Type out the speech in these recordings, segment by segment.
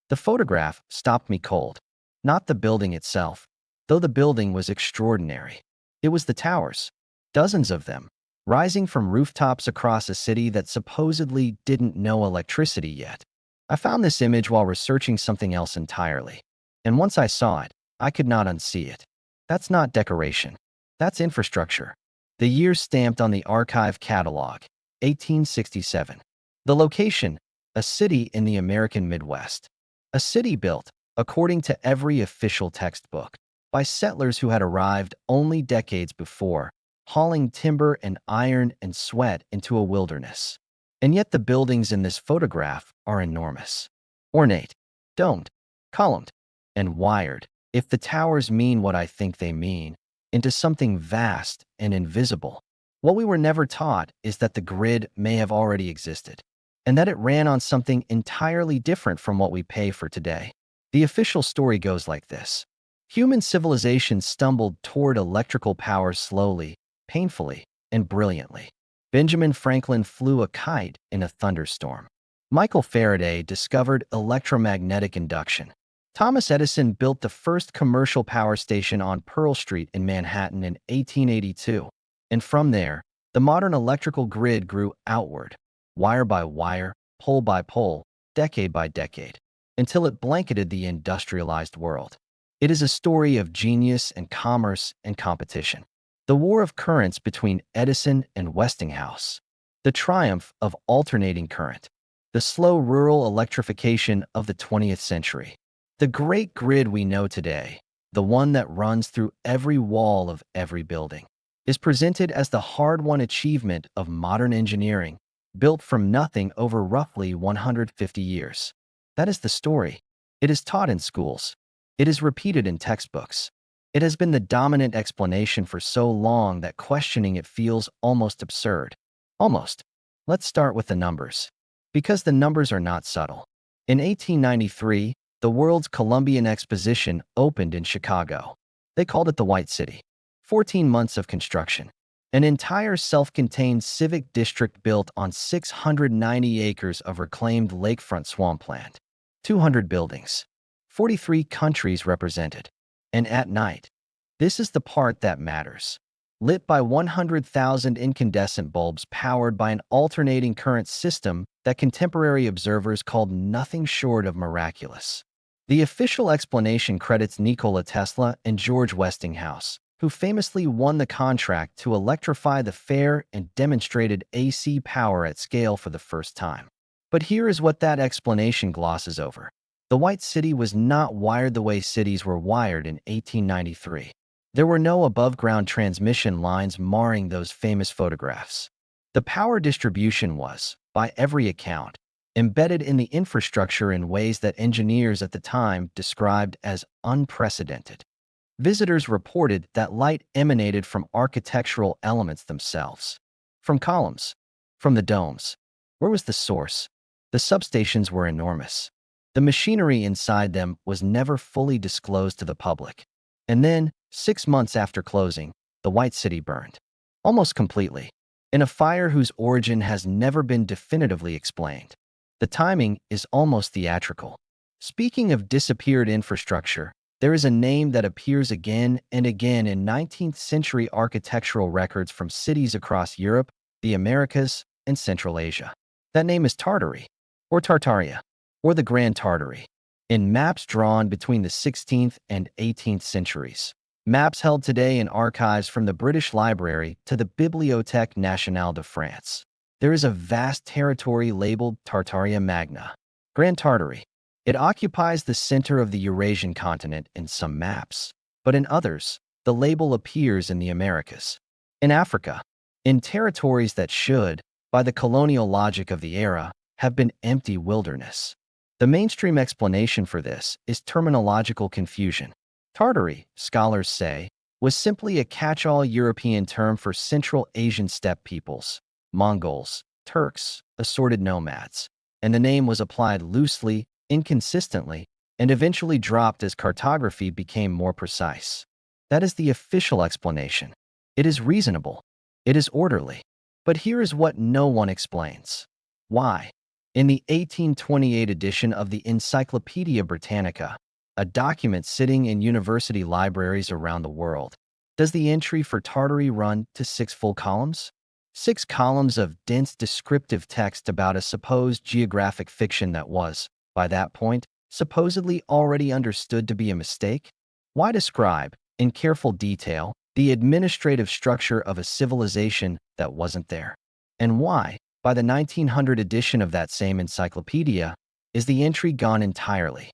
The photograph stopped me cold. Not the building itself, though the building was extraordinary. It was the towers, dozens of them, rising from rooftops across a city that supposedly didn't know electricity yet. I found this image while researching something else entirely. And once I saw it, I could not unsee it. That's not decoration. That's infrastructure. The year stamped on the archive catalog, 1867. The location, a city in the American Midwest. A city built, according to every official textbook, by settlers who had arrived only decades before, hauling timber and iron and sweat into a wilderness. And yet the buildings in this photograph are enormous. Ornate, domed, columned, and wired, if the towers mean what I think they mean, into something vast and invisible. What we were never taught is that the grid may have already existed, and that it ran on something entirely different from what we pay for today. The official story goes like this. Human civilization stumbled toward electrical power slowly, painfully, and brilliantly. Benjamin Franklin flew a kite in a thunderstorm. Michael Faraday discovered electromagnetic induction. Thomas Edison built the first commercial power station on Pearl Street in Manhattan in 1882. And from there, the modern electrical grid grew outward, wire by wire, pole by pole, decade by decade, until it blanketed the industrialized world. It is a story of genius and commerce and competition. The war of currents between Edison and Westinghouse. The triumph of alternating current. The slow rural electrification of the 20th century. The great grid we know today, the one that runs through every wall of every building, is presented as the hard-won achievement of modern engineering, built from nothing over roughly 150 years. That is the story. It is taught in schools. It is repeated in textbooks. It has been the dominant explanation for so long that questioning it feels almost absurd. Almost. Let's start with the numbers. Because the numbers are not subtle. In 1893, the World's Columbian Exposition opened in Chicago. They called it the White City. 14 months of construction. An entire self-contained civic district built on 690 acres of reclaimed lakefront swampland. 200 buildings. 43 countries represented. And at night, this is the part that matters. Lit by 100,000 incandescent bulbs powered by an alternating current system that contemporary observers called nothing short of miraculous. The official explanation credits Nikola Tesla and George Westinghouse, who famously won the contract to electrify the fair and demonstrated AC power at scale for the first time. But here is what that explanation glosses over. The White City was not wired the way cities were wired in 1893. There were no above-ground transmission lines marring those famous photographs. The power distribution was, by every account, embedded in the infrastructure in ways that engineers at the time described as unprecedented. Visitors reported that light emanated from architectural elements themselves. From columns. From the domes. Where was the source? The substations were enormous. The machinery inside them was never fully disclosed to the public. And then, 6 months after closing, the White City burned. Almost completely. In a fire whose origin has never been definitively explained. The timing is almost theatrical. Speaking of disappeared infrastructure, there is a name that appears again and again in 19th century architectural records from cities across Europe, the Americas, and Central Asia. That name is Tartary, or Tartaria, or the Grand Tartary, in maps drawn between the 16th and 18th centuries. Maps held today in archives from the British Library to the Bibliothèque Nationale de France. There is a vast territory labeled Tartaria Magna, Grand Tartary. It occupies the center of the Eurasian continent in some maps, but in others, the label appears in the Americas. In Africa, in territories that should, by the colonial logic of the era, have been empty wilderness. The mainstream explanation for this is terminological confusion. Tartary, scholars say, was simply a catch-all European term for Central Asian steppe peoples, Mongols, Turks, assorted nomads, and the name was applied loosely, inconsistently, and eventually dropped as cartography became more precise. That is the official explanation. It is reasonable. It is orderly. But here is what no one explains. Why? In the 1828 edition of the Encyclopaedia Britannica, a document sitting in university libraries around the world, does the entry for Tartary run to 6 full columns? 6 columns of dense descriptive text about a supposed geographic fiction that was, by that point, supposedly already understood to be a mistake? Why describe, in careful detail, the administrative structure of a civilization that wasn't there? And why, by the 1900 edition of that same encyclopedia, is the entry gone entirely?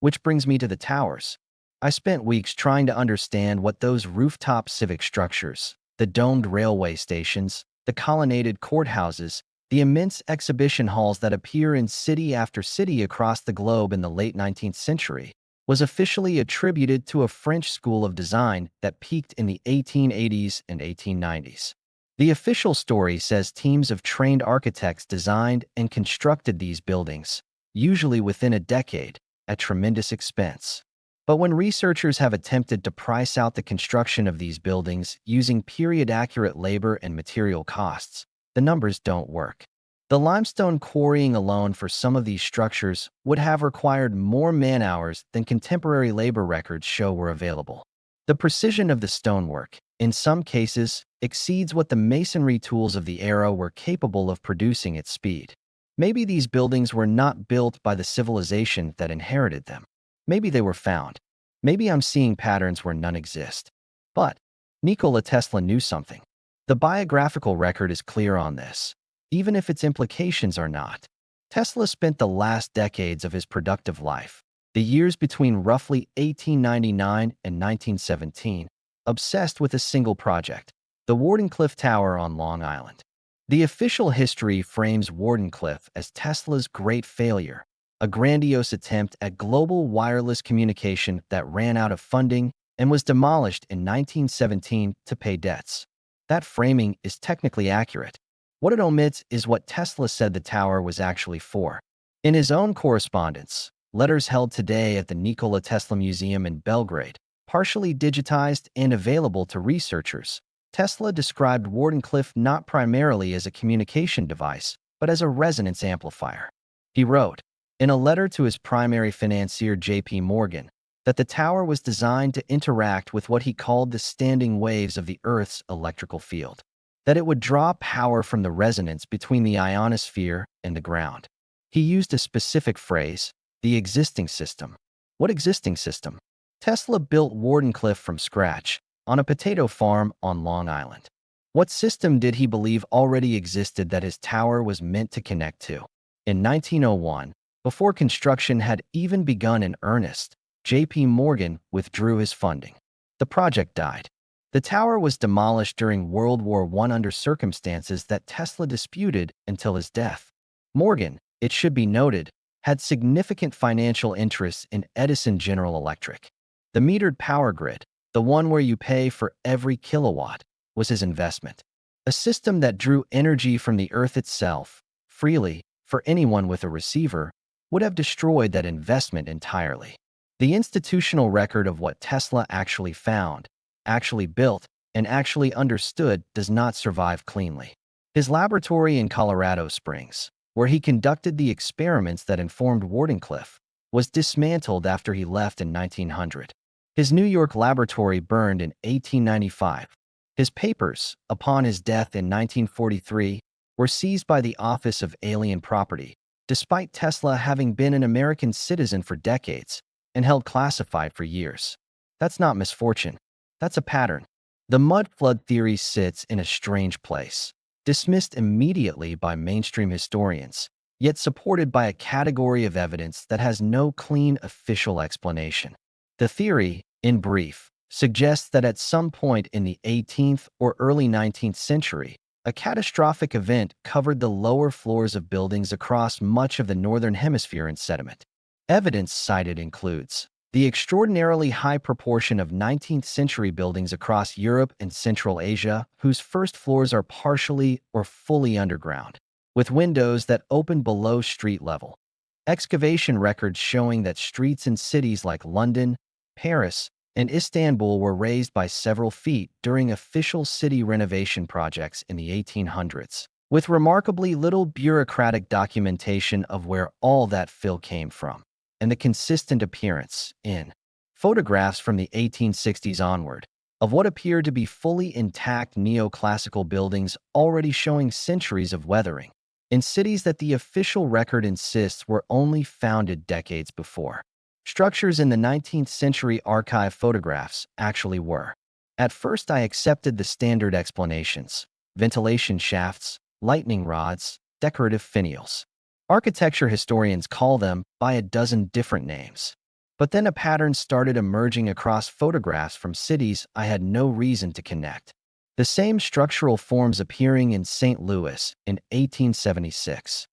Which brings me to the towers. I spent weeks trying to understand what those rooftop civic structures, the domed railway stations, the colonnaded courthouses, the immense exhibition halls that appear in city after city across the globe in the late 19th century, was officially attributed to a French school of design that peaked in the 1880s and 1890s. The official story says teams of trained architects designed and constructed these buildings, usually within a decade, at tremendous expense. But when researchers have attempted to price out the construction of these buildings using period-accurate labor and material costs, the numbers don't work. The limestone quarrying alone for some of these structures would have required more man-hours than contemporary labor records show were available. The precision of the stonework, in some cases, exceeds what the masonry tools of the era were capable of producing at speed. Maybe these buildings were not built by the civilization that inherited them. Maybe they were found. Maybe I'm seeing patterns where none exist. But Nikola Tesla knew something. The biographical record is clear on this, even if its implications are not. Tesla spent the last decades of his productive life, the years between roughly 1899 and 1917, obsessed with a single project, the Wardenclyffe Tower on Long Island. The official history frames Wardenclyffe as Tesla's great failure, a grandiose attempt at global wireless communication that ran out of funding and was demolished in 1917 to pay debts. That framing is technically accurate. What it omits is what Tesla said the tower was actually for. In his own correspondence, letters held today at the Nikola Tesla Museum in Belgrade, partially digitized and available to researchers, Tesla described Wardenclyffe not primarily as a communication device, but as a resonance amplifier. He wrote, in a letter to his primary financier J.P. Morgan, that the tower was designed to interact with what he called the standing waves of the Earth's electrical field, that it would draw power from the resonance between the ionosphere and the ground. He used a specific phrase, the existing system. What existing system? Tesla built Wardenclyffe from scratch, on a potato farm on Long Island. What system did he believe already existed that his tower was meant to connect to? In 1901, before construction had even begun in earnest, J.P. Morgan withdrew his funding. The project died. The tower was demolished during World War I under circumstances that Tesla disputed until his death. Morgan, it should be noted, had significant financial interests in Edison General Electric. The metered power grid, the one where you pay for every kilowatt, was his investment. A system that drew energy from the Earth itself, freely, for anyone with a receiver, would have destroyed that investment entirely. The institutional record of what Tesla actually found, actually built, and actually understood does not survive cleanly. His laboratory in Colorado Springs, where he conducted the experiments that informed Wardenclyffe, was dismantled after he left in 1900. His New York laboratory burned in 1895. His papers, upon his death in 1943, were seized by the Office of Alien Property, despite Tesla having been an American citizen for decades and held classified for years. That's not misfortune. That's a pattern. The mud flood theory sits in a strange place, dismissed immediately by mainstream historians, yet supported by a category of evidence that has no clean official explanation. The theory, in brief, suggests that at some point in the 18th or early 19th century, a catastrophic event covered the lower floors of buildings across much of the northern hemisphere in sediment. Evidence cited includes the extraordinarily high proportion of 19th century buildings across Europe and Central Asia whose first floors are partially or fully underground, with windows that open below street level. Excavation records showing that streets in cities like London, Paris, and Istanbul were raised by several feet during official city renovation projects in the 1800s. with remarkably little bureaucratic documentation of where all that fill came from, and the consistent appearance, in photographs from the 1860s onward, of what appeared to be fully intact neoclassical buildings already showing centuries of weathering, in cities that the official record insists were only founded decades before. Structures in the 19th century archive photographs actually were. At first, I accepted the standard explanations: ventilation shafts, lightning rods, decorative finials. Architecture historians call them by a dozen different names. But then a pattern started emerging across photographs from cities I had no reason to connect. The same structural forms appearing in St. Louis in 1876.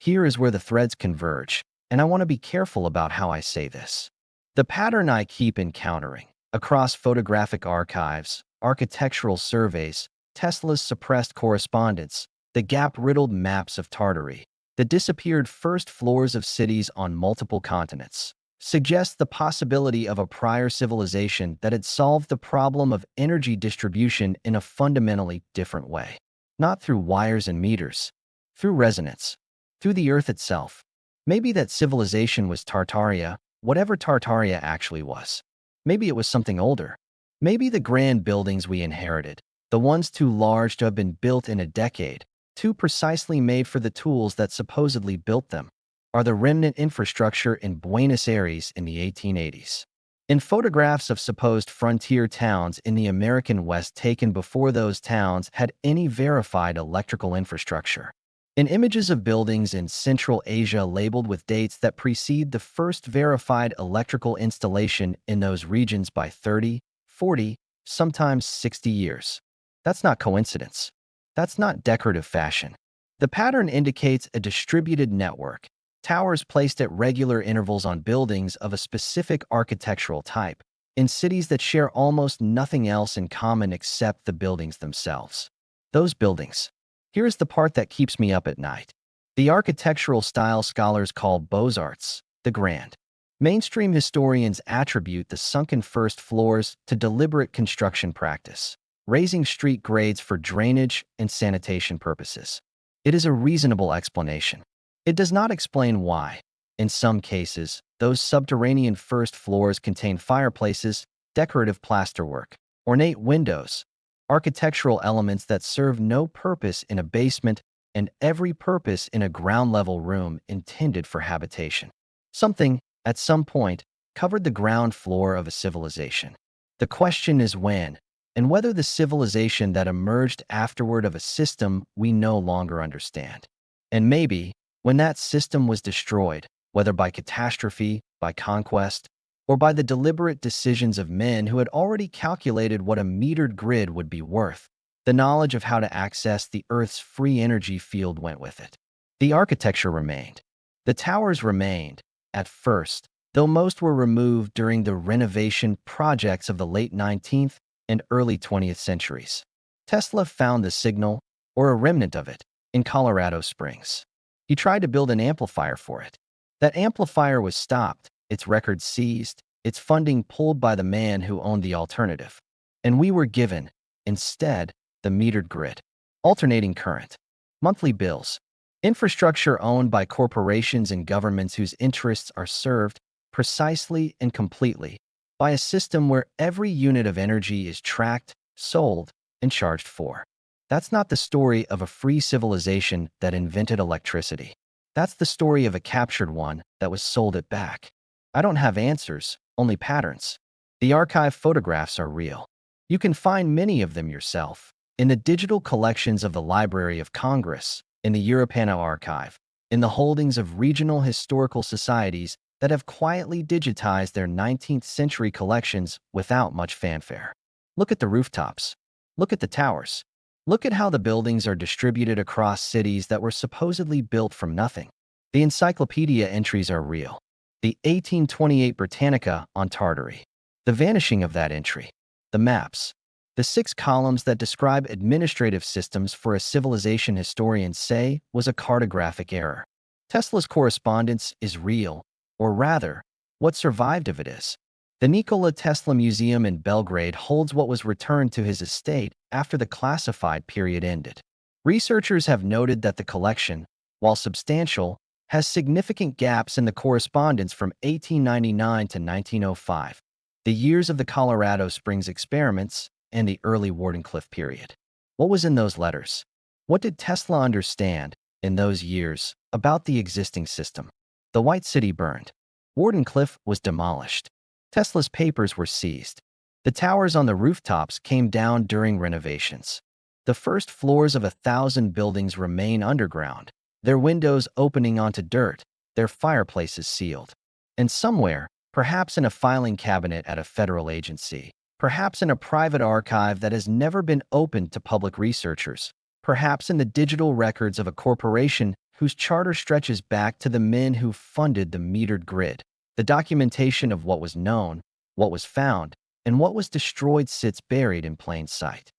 Here is where the threads converge, and I want to be careful about how I say this. The pattern I keep encountering across photographic archives, architectural surveys, Tesla's suppressed correspondence, the gap-riddled maps of Tartary, the disappeared first floors of cities on multiple continents, suggests the possibility of a prior civilization that had solved the problem of energy distribution in a fundamentally different way. Not through wires and meters, through resonance, through the earth itself. Maybe that civilization was Tartaria, whatever Tartaria actually was. Maybe it was something older. Maybe the grand buildings we inherited, the ones too large to have been built in a decade, too precisely made for the tools that supposedly built them, are the remnant infrastructure in Buenos Aires in the 1880s. In photographs of supposed frontier towns in the American West taken before those towns had any verified electrical infrastructure. In images of buildings in Central Asia labeled with dates that precede the first verified electrical installation in those regions by 30, 40, sometimes 60 years. That's not coincidence. That's not decorative fashion. The pattern indicates a distributed network, towers placed at regular intervals on buildings of a specific architectural type, in cities that share almost nothing else in common except the buildings themselves. Those buildings. Here's the part that keeps me up at night. The architectural style scholars call Beaux-Arts the grand. Mainstream historians attribute the sunken first floors to deliberate construction practice, raising street grades for drainage and sanitation purposes. It is a reasonable explanation. It does not explain why, in some cases, those subterranean first floors contain fireplaces, decorative plasterwork, ornate windows, architectural elements that serve no purpose in a basement and every purpose in a ground-level room intended for habitation. Something, at some point, covered the ground floor of a civilization. The question is when, and whether the civilization that emerged afterward of a system we no longer understand. And maybe, when that system was destroyed, whether by catastrophe, by conquest, or by the deliberate decisions of men who had already calculated what a metered grid would be worth, the knowledge of how to access the Earth's free energy field went with it. The architecture remained. The towers remained, at first, though most were removed during the renovation projects of the late 19th and early 20th centuries. Tesla found the signal, or a remnant of it, in Colorado Springs. He tried to build an amplifier for it. That amplifier was stopped, its records seized, its funding pulled by the man who owned the alternative. And we were given, instead, the metered grid. Alternating current. Monthly bills. Infrastructure owned by corporations and governments whose interests are served, precisely and completely, by a system where every unit of energy is tracked, sold, and charged for. That's not the story of a free civilization that invented electricity. That's the story of a captured one that was sold it back. I don't have answers, only patterns. The archive photographs are real. You can find many of them yourself, in the digital collections of the Library of Congress, in the Europana archive, in the holdings of regional historical societies that have quietly digitized their 19th century collections without much fanfare. Look at the rooftops. Look at the towers. Look at how the buildings are distributed across cities that were supposedly built from nothing. The encyclopedia entries are real. The 1828 Britannica on Tartary. The vanishing of that entry. The maps. The 6 columns that describe administrative systems for a civilization historians say was a cartographic error. Tesla's correspondence is real, or rather, what survived of it is. The Nikola Tesla Museum in Belgrade holds what was returned to his estate after the classified period ended. Researchers have noted that the collection, while substantial, has significant gaps in the correspondence from 1899 to 1905, the years of the Colorado Springs experiments and the early Wardenclyffe period. What was in those letters? What did Tesla understand, in those years, about the existing system? The White City burned. Wardenclyffe was demolished. Tesla's papers were seized. The towers on the rooftops came down during renovations. The first floors of 1,000 buildings remain underground, their windows opening onto dirt, their fireplaces sealed. And somewhere, perhaps in a filing cabinet at a federal agency, perhaps in a private archive that has never been opened to public researchers, perhaps in the digital records of a corporation whose charter stretches back to the men who funded the metered grid, the documentation of what was known, what was found, and what was destroyed sits buried in plain sight.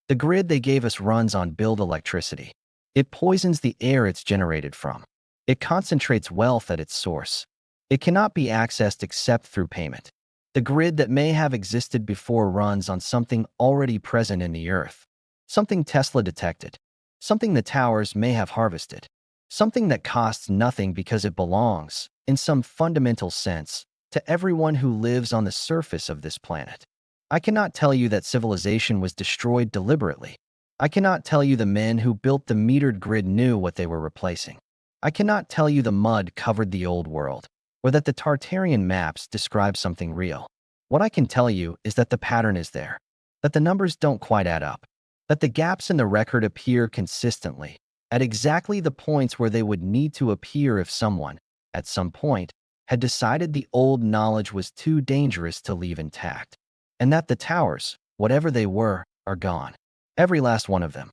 The grid they gave us runs on billed electricity. It poisons the air it's generated from. It concentrates wealth at its source. It cannot be accessed except through payment. The grid that may have existed before runs on something already present in the earth, something Tesla detected, something the towers may have harvested, something that costs nothing because it belongs, in some fundamental sense, to everyone who lives on the surface of this planet. I cannot tell you that civilization was destroyed deliberately. I cannot tell you the men who built the metered grid knew what they were replacing. I cannot tell you the mud covered the old world, or that the Tartarian maps describe something real. What I can tell you is that the pattern is there, that the numbers don't quite add up, that the gaps in the record appear consistently, at exactly the points where they would need to appear if someone, at some point, had decided the old knowledge was too dangerous to leave intact, and that the towers, whatever they were, are gone. Every last one of them.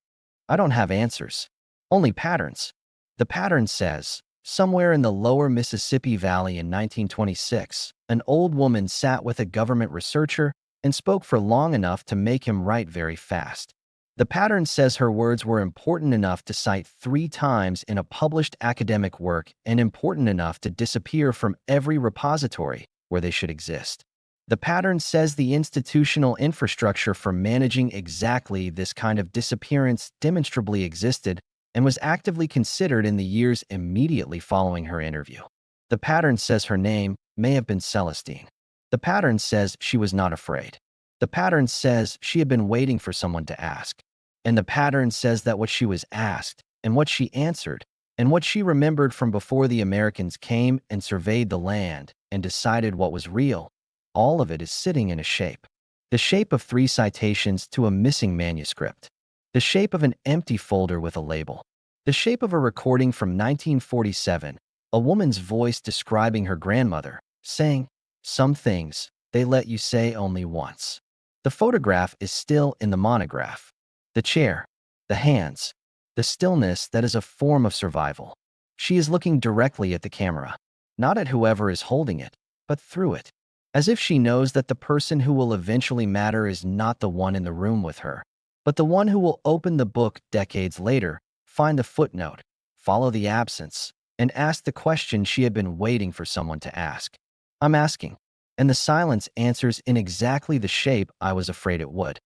I don't have answers, only patterns. The pattern says, somewhere in the lower Mississippi Valley in 1926, an old woman sat with a government researcher and spoke for long enough to make him write very fast. The pattern says her words were important enough to cite 3 times in a published academic work and important enough to disappear from every repository where they should exist. The pattern says the institutional infrastructure for managing exactly this kind of disappearance demonstrably existed and was actively considered in the years immediately following her interview. The pattern says her name may have been Celestine. The pattern says she was not afraid. The pattern says she had been waiting for someone to ask. And the pattern says that what she was asked, and what she answered, and what she remembered from before the Americans came and surveyed the land and decided what was real, all of it is sitting in a shape. The shape of 3 citations to a missing manuscript. The shape of an empty folder with a label. The shape of a recording from 1947, a woman's voice describing her grandmother, saying, "Some things, they let you say only once." The photograph is still in the monograph. The chair, the hands, the stillness that is a form of survival. She is looking directly at the camera, not at whoever is holding it, but through it, as if she knows that the person who will eventually matter is not the one in the room with her, but the one who will open the book decades later, find the footnote, follow the absence, and ask the question she had been waiting for someone to ask. I'm asking, and the silence answers in exactly the shape I was afraid it would.